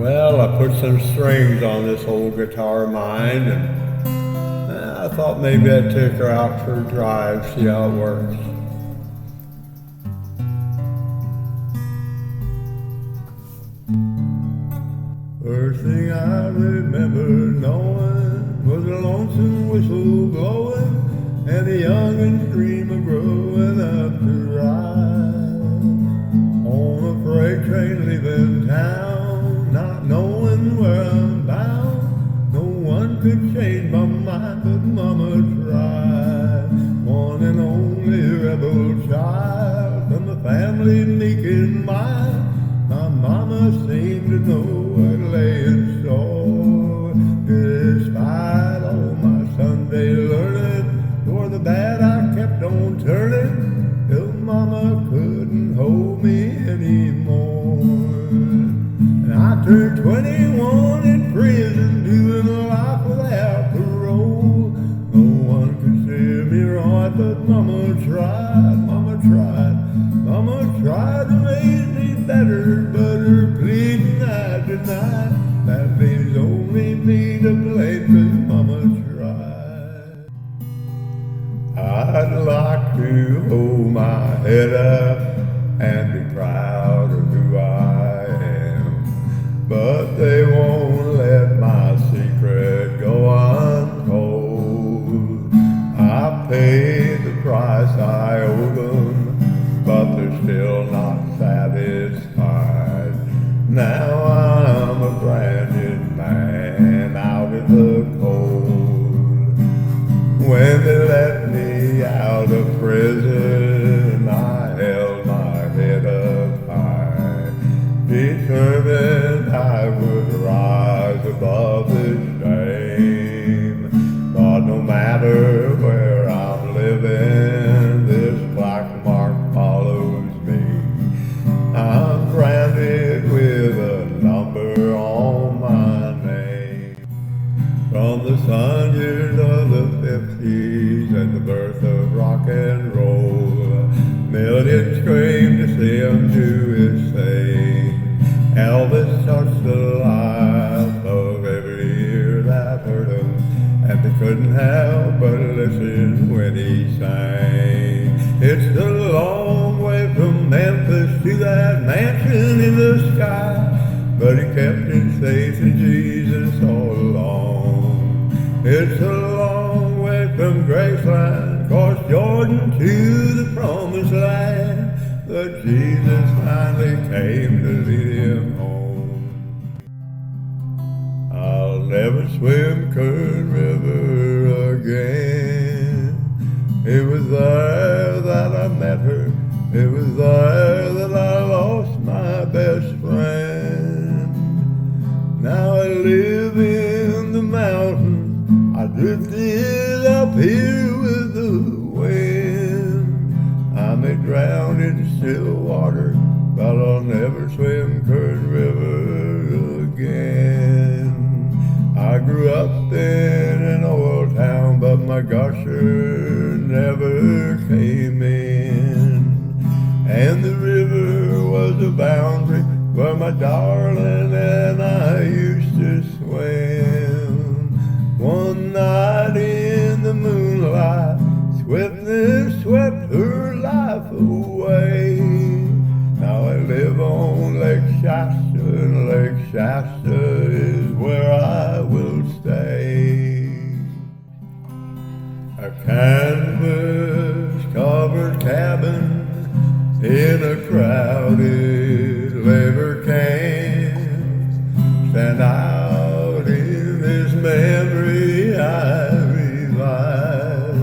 Well, I put some strings on this old guitar of mine, and I thought maybe I'd take her out for a drive, see how it works. First thing I remember knowing was a lonesome whistle blowing and a young'un's dream of growing up to ride on a freight train leaving town, not knowing where I'm bound. No one could change my mind, but Mama tried. One and only rebel child from a family meek and mild. My mama seemed to know what lay in store. Despite all my Sunday learning, toward the bad I kept on turning, till Mama couldn't hold me anymore. And I turned 21 in prison, doing life without parole. No one could steer me right, but Mama tried, Mama tried. Mama tried to raise me better, but her pleading I denied. That leaves only me to blame, 'cause Mama tried. I'd like to hold my head up and be proud of who I am, but they won't let my secret go untold. I paid the price I owe them, but they're still not satisfied. Now I'm a branded man out in the cold. When they let me out of prison, I held my head up high, determined I would rise above this shame. But no matter where I'm living, this black mark follows me. I'm branded with a number on my name. From the sun years of the 50s and the birth of rock and roll, millions screamed to see him do his thing. Elvis touched the life of every ear that heard him, and they couldn't help but listen when he sang. It's the long way from Memphis to that mansion in the sky, but he kept his faith in Jesus all along. It's a long way from Graceland, across Jordan to the promised land, but Jesus finally came to lead him home. I'll never swim Kern River again. It was there that I met her. It was there that I lost my best friend. Now I live in the mountains. I drifted up here with the wind. I may drown in still water, but I'll never swim Kern River again. I grew up in an oil town, but my gusher never came in. And the river was a boundary where my darling and I used to swim. One night in the moonlight, swiftness swept her life away. Now I live on Lake Shasta, and Lake Shasta is where I will stay. A canvas-covered cabin in a crowded labor camp, stand out in this memory I revive,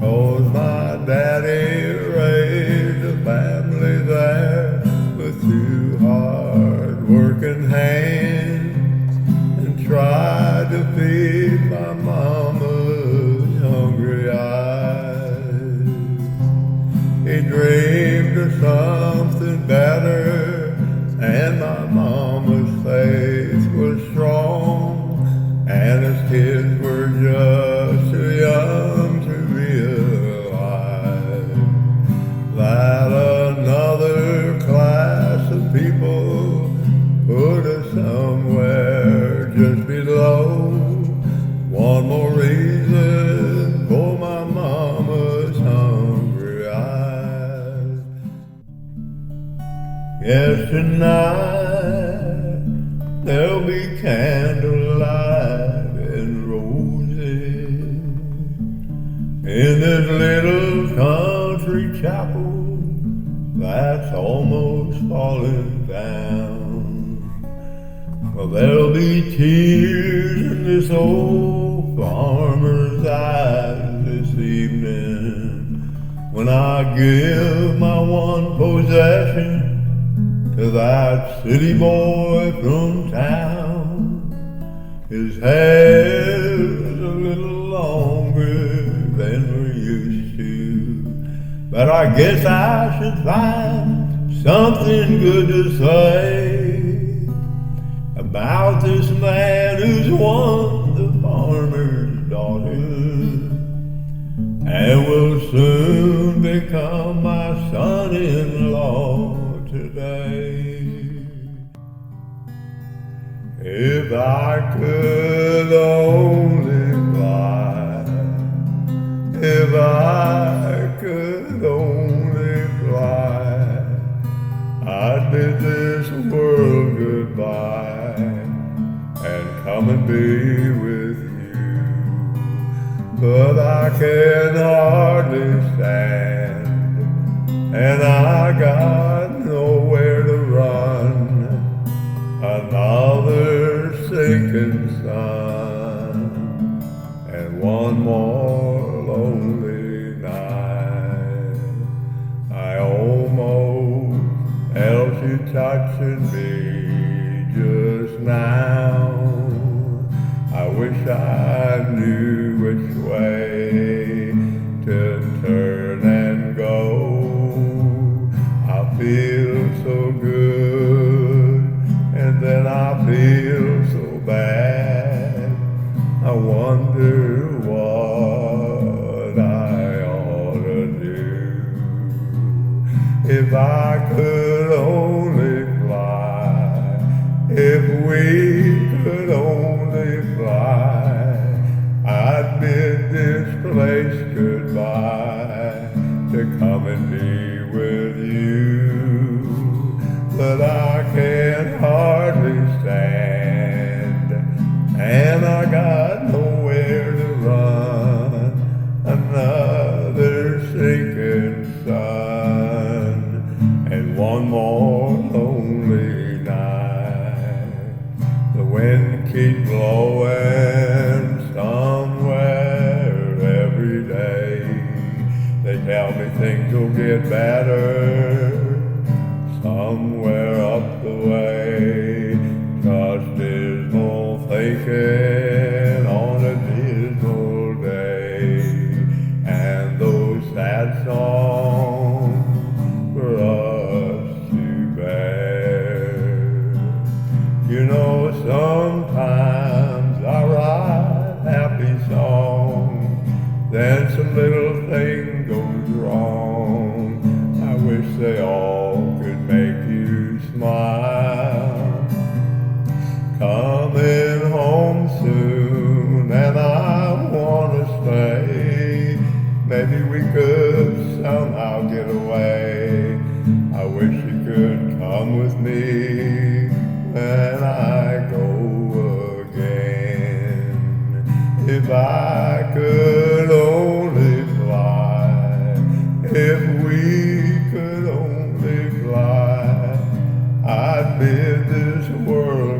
'cause my daddy raised a family there with two hard-working hands, and tried to feed my mama's hungry eyes. Yes, tonight there'll be candlelight and roses in this little country chapel that's almost falling down. Well, there'll be tears in this old farmer's eyes this evening when I give my one possession to that city boy from town. His hair's a little longer than we're used to, but I guess I should find something good to say about this man who's won the farmer's daughter and will soon become my son-in-law today. If I could only fly, if I could only fly, I'd bid this world goodbye and come and be with you. But I can hardly stand, and I got nowhere to run. Another sinking sun and one more lonely night. I almost felt you touching me just now. I wish I knew which way to turn and go. I feel so good, and then I feel so bad. I wonder what I ought to do. If I could only fly, if we could only fly, I'd bid this place goodbye to come and be with you. But I can hardly stand, and I got nowhere to run. Another sinking sun and one more lonely night. The wind keeps blowing somewhere every day. They tell me things will get better somewhere up the way. Just dismal thinking on a dismal day, and those sad songs for us to bear. You know, sometimes I write happy songs, then some little thing goes wrong. I wish they all could make you smile. Coming home soon, and I wanna stay. Maybe we could somehow get away. I wish you could come with me when I go again. If I could only fly, if we could only fly, I'd bid this world